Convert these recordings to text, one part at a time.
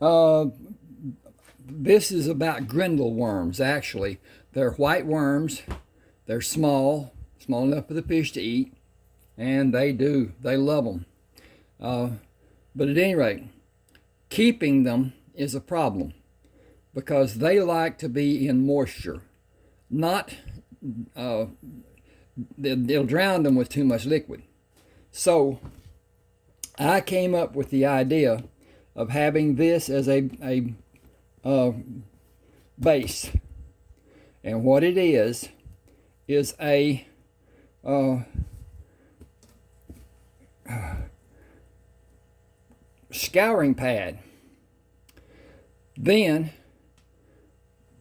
Uh, this is about Grindal worms, actually. They're white worms. They're small enough for the fish to eat, and they love them. But at any rate, keeping them is a problem because they like to be in moisture. Not, they'll drown them with too much liquid. So I came up with the idea of having this as a base. And what it is a scouring pad. Then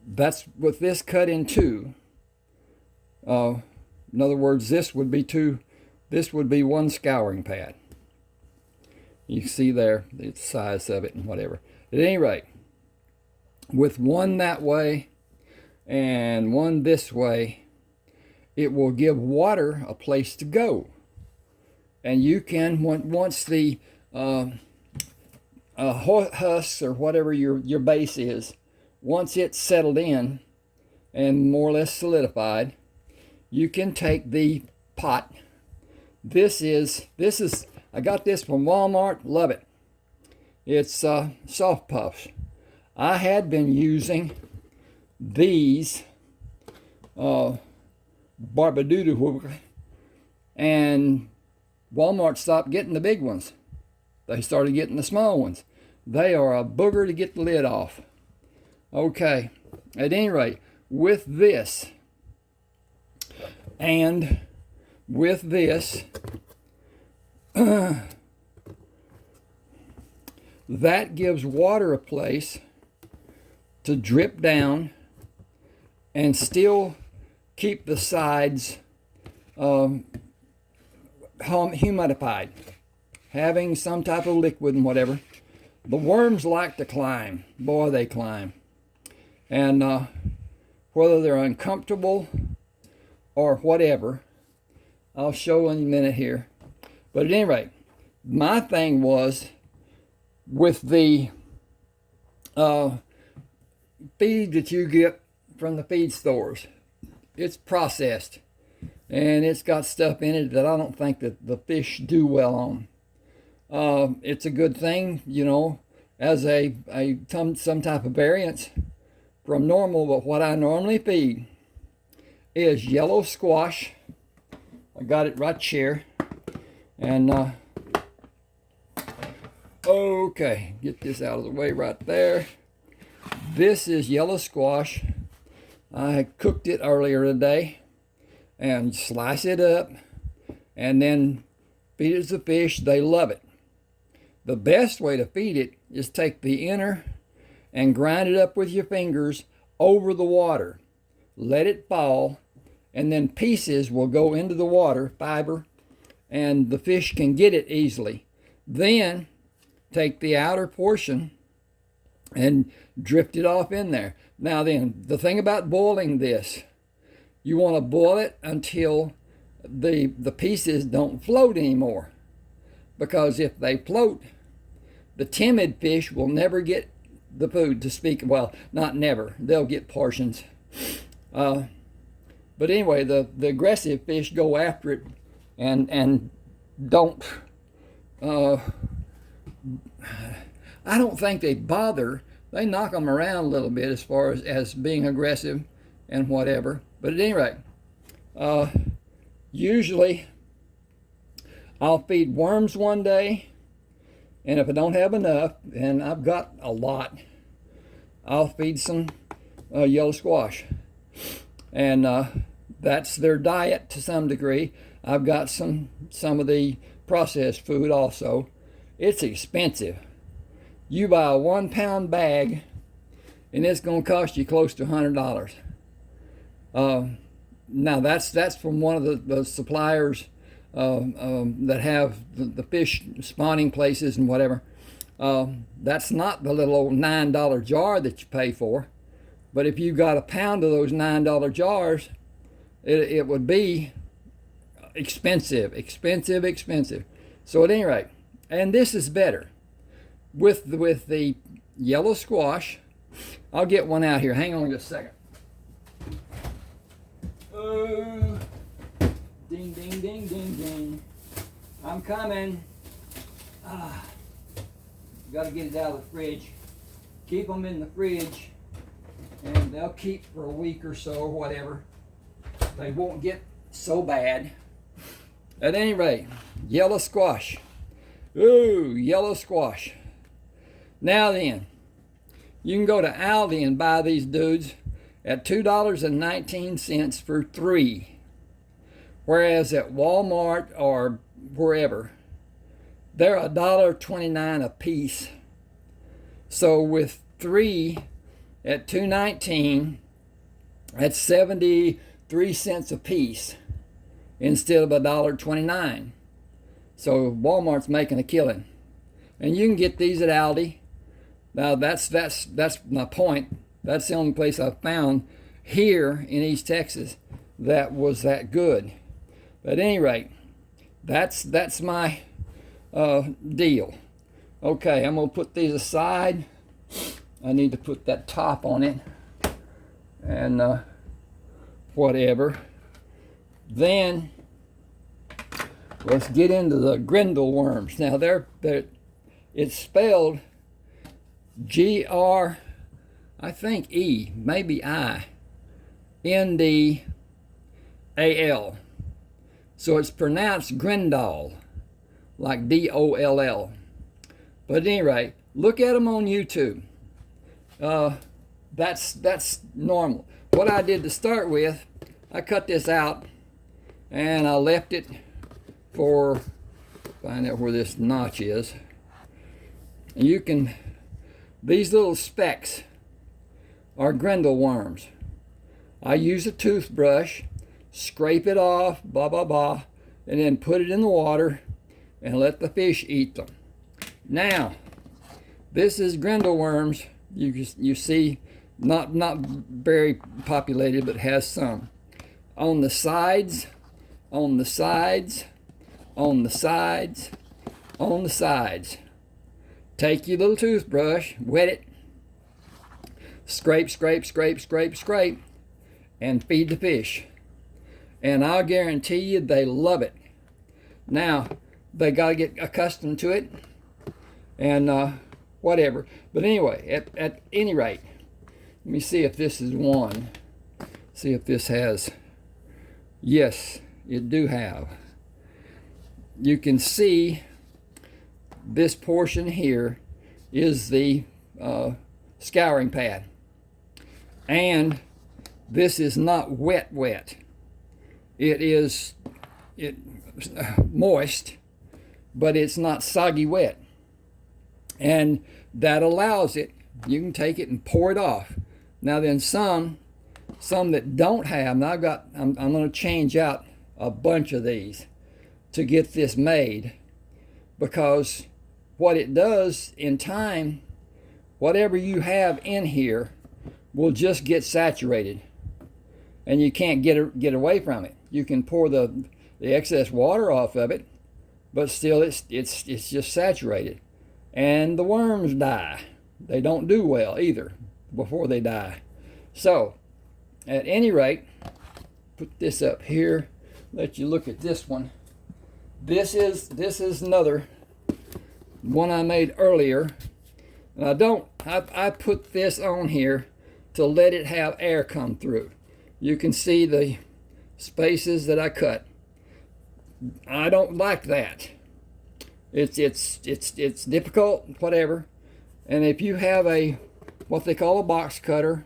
that's with this cut in two. In other words, this would be one scouring pad. You see there the size of it and whatever. At any rate, with one that way and one this way, it will give water a place to go. And you can, once the husks or whatever your base is, once it's settled in and more or less solidified, you can take the pot. This is I got this from Walmart. Love it. It's soft puffs. I had been using these Barbadoodle, and Walmart stopped getting the big ones. They started getting the small ones. They are a booger to get the lid off. Okay, at any rate, with this and with this, that gives water a place to drip down and still keep the sides humidified, having some type of liquid and whatever. The worms like to climb. Boy, they climb. And whether they're uncomfortable or whatever, I'll show in a minute here. But at any rate, my thing was with the feed that you get from the feed stores. It's processed, and it's got stuff in it that I don't think that the fish do well on. It's a good thing, as some type of variance from normal, but what I normally feed is yellow squash. I got it right here. And okay, get this out of the way right there. This is yellow squash. I cooked it earlier today and slice it up and then feed it to the fish. They love it. The best way to feed it is take the inner and grind it up with your fingers over the water. Let it fall, and then pieces will go into the water, fiber, and the fish can get it easily. Then take the outer portion and drift it off in there. Now then, the thing about boiling this, you want to boil it until the pieces don't float anymore. Because if they float, the timid fish will never get the food to speak. Well, not never. They'll get portions. But anyway, the aggressive fish go after it and don't. I don't think they bother. They knock them around a little bit as far as being aggressive and whatever. But at any rate, usually I'll feed worms one day, and if I don't have enough, and I've got a lot, I'll feed some yellow squash. And that's their diet to some degree. I've got some of the processed food also. It's expensive. You buy a 1 pound bag, and it's going to cost you close to $100. Now that's from one of the suppliers that have the fish spawning places and whatever. That's not the little old $9 jar that you pay for. But if you got a pound of those $9 jars, it would be expensive. So at any rate, and this is better with the yellow squash. I'll get one out here. Hang on just a second. Ding, ding, ding, ding, ding. I'm coming. Got to get it out of the fridge. Keep them in the fridge, and they'll keep for a week or so or whatever. They won't get so bad. At any rate, yellow squash. Ooh, yellow squash. Now then, you can go to Aldi and buy these dudes at $2.19 for 3. Whereas at Walmart or wherever, they're $1.29 a piece. So with 3 at $2.19, that's 73 cents a piece instead of $1.29. So Walmart's making a killing. And you can get these at Aldi. Now that's my point. That's the only place I've found here in East Texas that was that good. But at any rate, that's my deal. Okay, I'm gonna put these aside. I need to put that top on it and whatever. Then let's get into the Grindal worms. Now it's spelled G-R, I think E, maybe I, N-D-A-L. So it's pronounced Grindal, like D-O-L-L. But at any rate, look at them on YouTube. That's normal. What I did to start with, I cut this out and I left it for, find out where this notch is. And you can, these little specks are Grindal worms. I use a toothbrush, scrape it off, blah, blah, blah, and then put it in the water and let the fish eat them. Now, this is Grindal worms. You see, not very populated, but has some. On the sides, on the sides, on the sides, on the sides. Take your little toothbrush, wet it, scrape, scrape, scrape, scrape, scrape, and feed the fish. And I'll guarantee you they love it. Now, they got to get accustomed to it and whatever. But anyway, at any rate, let me see if this is one. See if this has, yes, it do have. You can see this portion here is the scouring pad. And this is not wet. It is moist, but it's not soggy wet. And that allows it, you can take it and pour it off. Now then some that don't have, now I'm going to change out a bunch of these to get this made, because what it does in time, whatever you have in here will just get saturated and you can't get away from it. You can pour the excess water off of it, but still it's just saturated. And the worms die. They don't do well either before they die. So, at any rate, put this up here, let you look at this one. This is another one I made earlier. And I put this on here to let it have air come through. You can see the spaces that I cut. I don't like that. It's difficult, whatever. And if you have what they call a box cutter,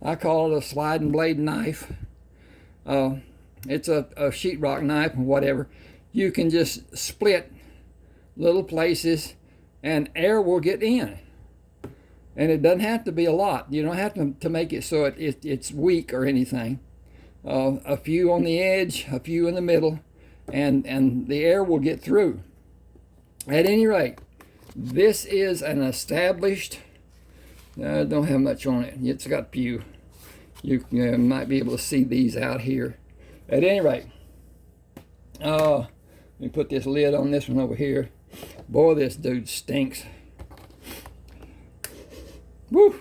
I call it a sliding blade knife. It's a sheetrock knife or whatever. You can just split little places and air will get in. And it doesn't have to be a lot. You don't have to make it so it's weak or anything. A few on the edge, a few in the middle, and the air will get through. At any rate, this is an established, I don't have much on it. It's got a few. You might be able to see these out here. At any rate, let me put this lid on this one over here. Boy, this dude stinks. Woo!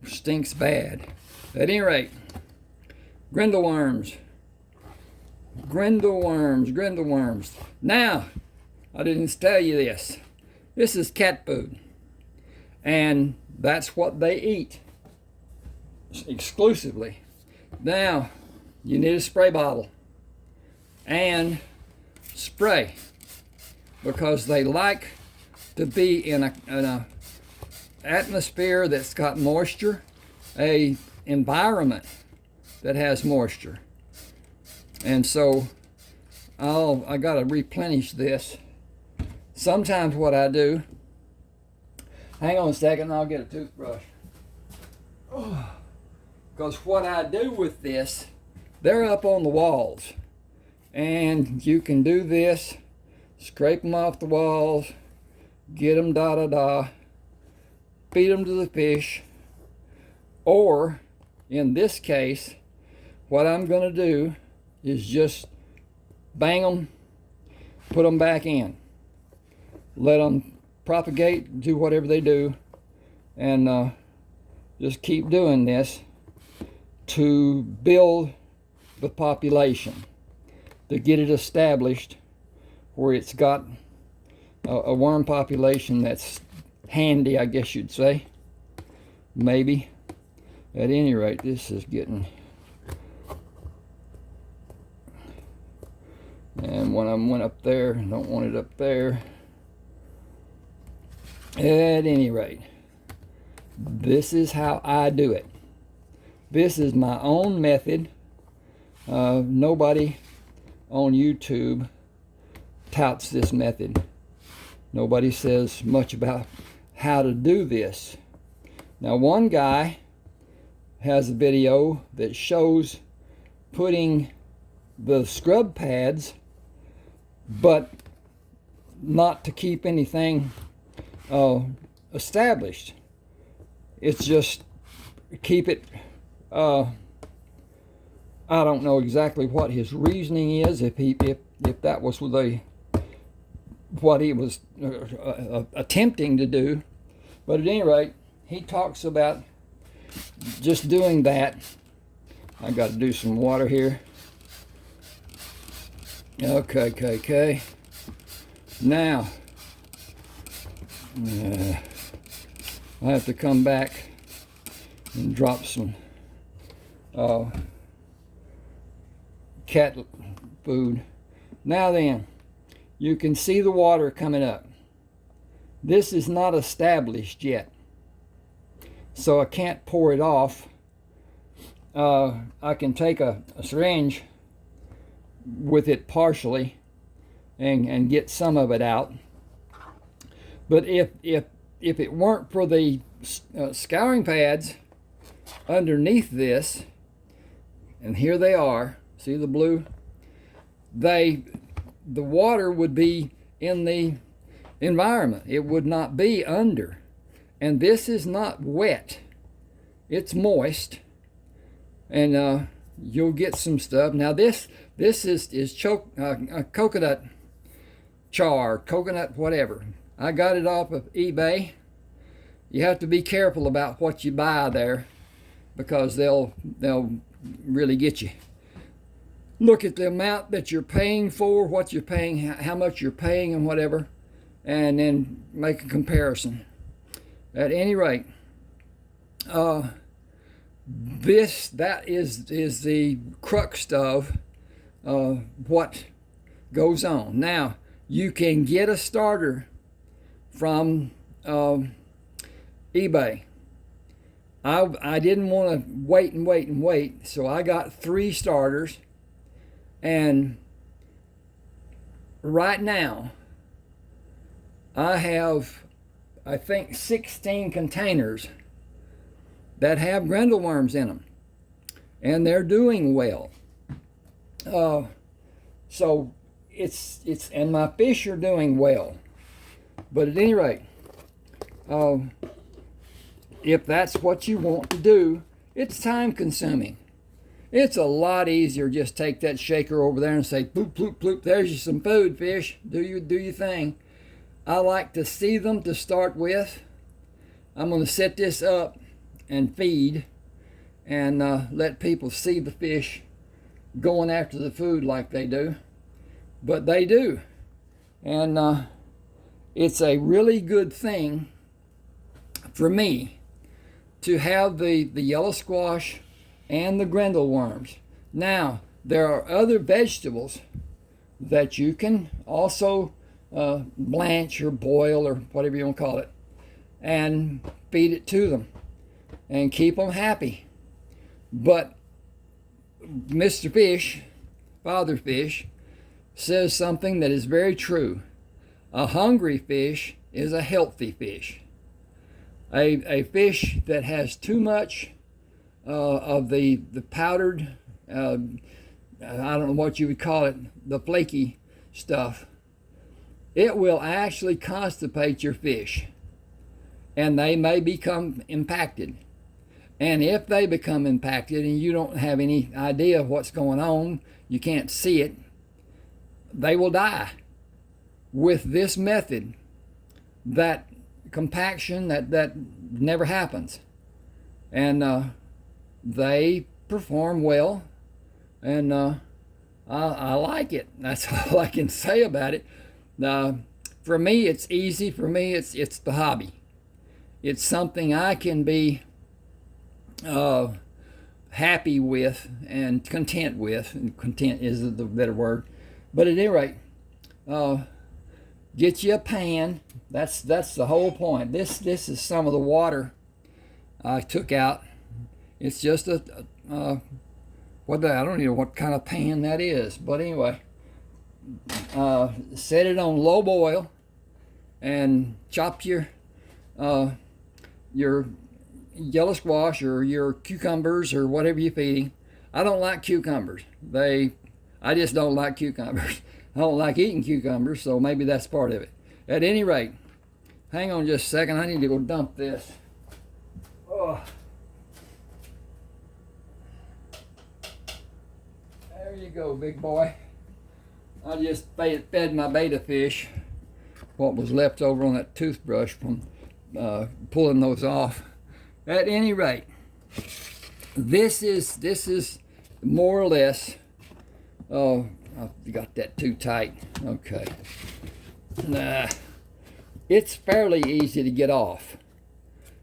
Stinks bad. At any rate, Grindal worms. Grindal worms, Grindal worms. Now, I didn't tell you this. This is cat food. And that's what they eat exclusively. Now, you need a spray bottle and spray, because they like to be in a atmosphere that's got moisture, a environment that has moisture. And so I got to replenish this. Sometimes what I do, hang on a second, I'll get a toothbrush. Because what I do with this, they're up on the walls. And you can do this, scrape them off the walls, get them feed them to the fish. Or, in this case, what I'm going to do is just bang them, put them back in. Let them propagate, do whatever they do, and just keep doing this to build the population, to get it established where it's got a worm population that's handy, I guess you'd say. Maybe. At any rate, this is getting... And when I went up there, I don't want it up there. At any rate, this is how I do it. This is my own method. Nobody on YouTube touts this method. Nobody says much about how to do this. Now, one guy has a video that shows putting the scrub pads, but not to keep anything established. It's just keep it, I don't know exactly what his reasoning is, if that was what he was attempting to do. But at any rate, he talks about just doing that. I got to do some water here. Okay. Now, I have to come back and drop some cat food. Now then, you can see the water coming up. This is not established yet, so I can't pour it off. I can take a syringe with it partially and get some of it out. But if it weren't for the scouring pads underneath this, and here they are, see the blue? The water would be in the environment. It would not be under. And this is not wet. It's moist. And you'll get some stuff. Now this is coconut char, coconut whatever. I got it off of eBay. You have to be careful about what you buy there, because they'll really get you. Look at the amount that you're paying for, what you're paying, how much you're paying, and whatever, and then make a comparison. At any rate, that is the crux of what goes on. Now, you can get a starter from eBay. I didn't want to wait, so I got 3 starters, and right now I have, I think, 16 containers that have Grindal worms in them, and they're doing well. So it's and my fish are doing well. But at any rate, if that's what you want to do, it's time consuming. It's a lot easier just take that shaker over there and say, bloop, bloop, bloop, there's you some food, fish. Do your thing. I like to see them to start with, I'm going to set this up and feed and let people see the fish going after the food like they do. But they do. And it's a really good thing for me to have the yellow squash and the Grindal worms. Now, there are other vegetables that you can also blanch or boil or whatever you want to call it, and feed it to them and keep them happy. But Mr. Fish, Father Fish, says something that is very true. A hungry fish is a healthy fish. A fish that has too much of the powdered, I don't know what you would call it, the flaky stuff, it will actually constipate your fish, and they may become impacted. And if they become impacted and you don't have any idea of what's going on, you can't see it, they will die. With this method, that compaction, that never happens. And they perform well, and I like it. That's all I can say about it. For me, it's easy. For me, it's the hobby. It's something I can be happy with and content with. And content is the better word. But at any rate, get you a pan. That's the whole point. This is some of the water I took out. It's just I don't know what kind of pan that is. But anyway, set it on low boil and chop your yellow squash or your cucumbers or whatever you're feeding. I don't like cucumbers. I just don't like cucumbers. I don't like eating cucumbers, so maybe that's part of it. At any rate, hang on just a second. I need to go dump this. Oh. There you go, big boy. I just fed my betta fish what was left over on that toothbrush from pulling those off. At any rate, this is more or less. Oh, I got that too tight. Okay. It's fairly easy to get off,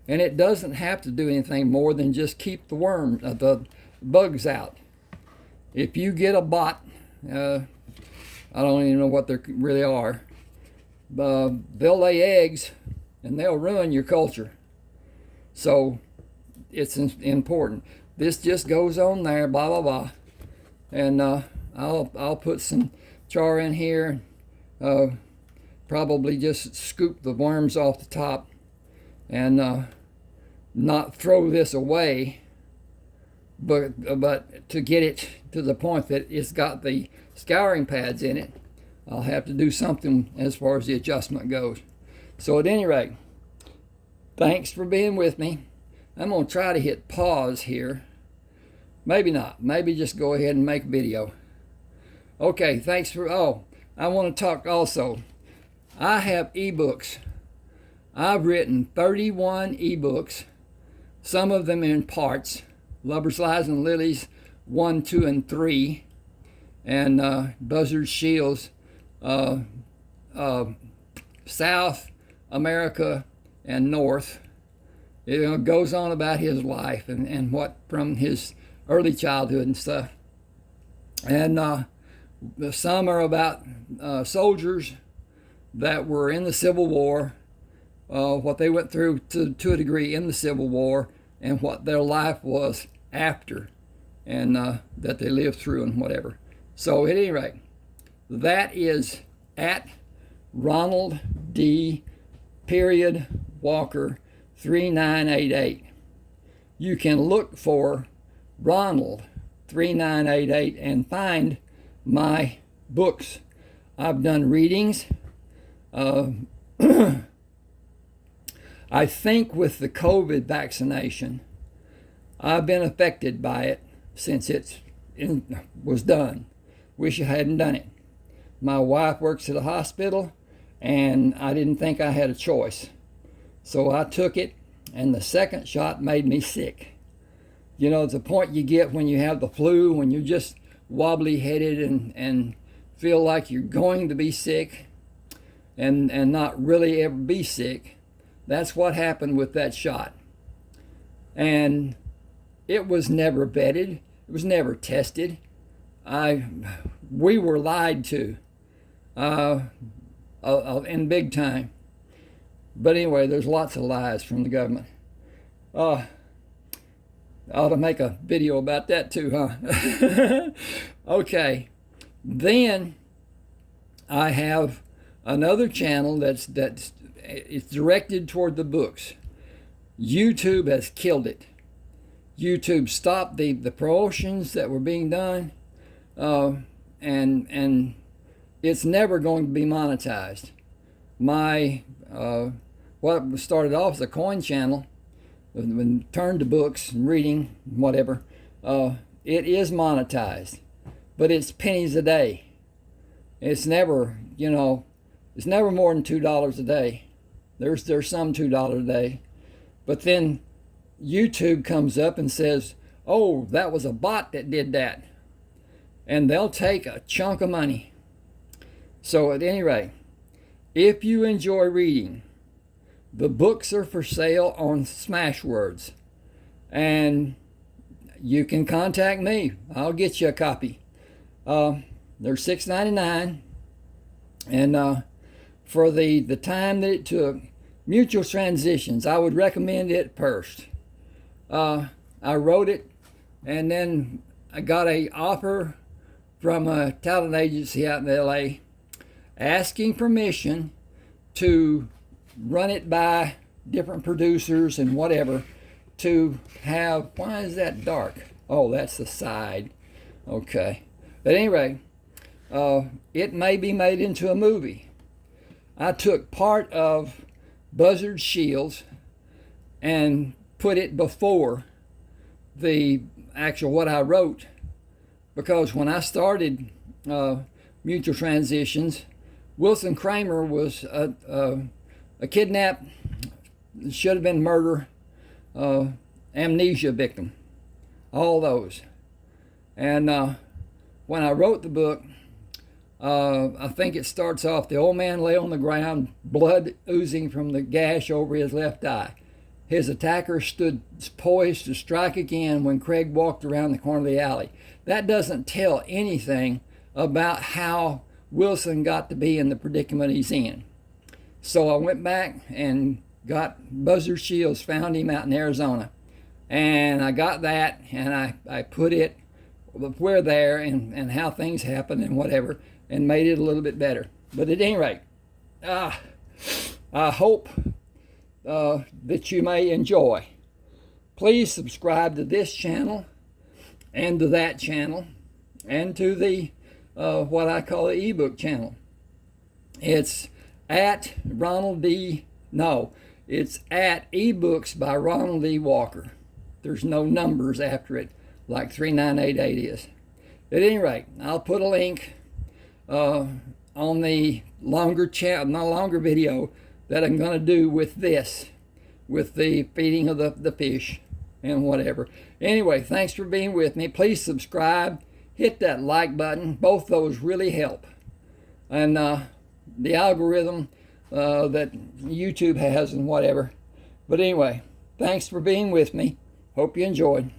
and it doesn't have to do anything more than just keep the bugs out. If you get a bot, I don't even know what they really are. They'll lay eggs, and they'll ruin your culture. So it's important. This just goes on there, blah blah blah, and I'll put some char in here. Probably just scoop the worms off the top, and not throw this away, but to get it to the point that it's got the scouring pads in it, I'll have to do something as far as the adjustment goes. So at any rate, thanks for being with me. I'm going to try to hit pause here. Maybe not. Maybe just go ahead and make a video. Okay, thanks for... Oh, I want to talk also. I have ebooks. I've written 31 ebooks, some of them in parts. Lubbers, Lies, and Lilies 1, 2, and 3. And Buzzard Shields, South America and North. It goes on about his life and what from his early childhood and stuff. And some are about soldiers that were in the Civil War, what they went through to a degree in the Civil War, and what their life was after, and that they lived through and whatever. So at any rate, that is at Ronald D. Walker 3988. You can look for Ronald 3988 and find my books. I've done readings. I think with the COVID vaccination, I've been affected by it since it was done. Wish I hadn't done it. My wife works at a hospital, and I didn't think I had a choice. So I took it, and the second shot made me sick. You know, it's the point you get when you have the flu, when you're just wobbly headed and feel like you're going to be sick and not really ever be sick. That's what happened with that shot. And it was never vetted. It was never tested. We were lied to in big time. But anyway, there's lots of lies from the government. I ought to make a video about that too, huh? Okay. Then I have another channel that's it's directed toward the books. YouTube has killed it. YouTube stopped the promotions that were being done, and it's never going to be monetized. My what started off as a coin channel, when turned to books and reading, whatever, it is monetized, but it's pennies a day. It's never, it's never more than $2 a day. There's some $2 a day, but then YouTube comes up and says, "Oh, that was a bot that did that," and they'll take a chunk of money. So at any rate, if you enjoy reading, the books are for sale on Smashwords, and you can contact me. I'll get you a copy. They're $6.99, and for the time that it took, Mutual Transitions, I would recommend it first. I wrote it, and then I got an offer from a talent agency out in LA asking permission to run it by different producers and whatever, to have, why is that dark? Oh, that's the side. Okay. At any rate, it may be made into a movie. I took part of Buzzard Shields and put it before the actual what I wrote, because when I started Mutual Transitions, Wilson Kramer was a kidnap, should have been murder, amnesia victim, all those. And when I wrote the book, I think it starts off, the old man lay on the ground, blood oozing from the gash over his left eye. His attacker stood poised to strike again when Craig walked around the corner of the alley. That doesn't tell anything about how Wilson got to be in the predicament he's in. So I went back and got Buzzard Shields, found him out in Arizona. And I got that, and I put it where there and how things happen and whatever, and made it a little bit better. But at any rate, I hope that you may enjoy. Please subscribe to this channel and to that channel and to the what I call the ebook channel. It's at it's at ebooks by Ronald D. Walker. There's no numbers after it like 3988 is. At any rate, I'll put a link on the longer video that I'm going to do with this, with the feeding of the fish and whatever. Anyway, thanks for being with me. Please subscribe, hit that like button. Both those really help. And the algorithm that YouTube has and whatever. But anyway, thanks for being with me. Hope you enjoyed.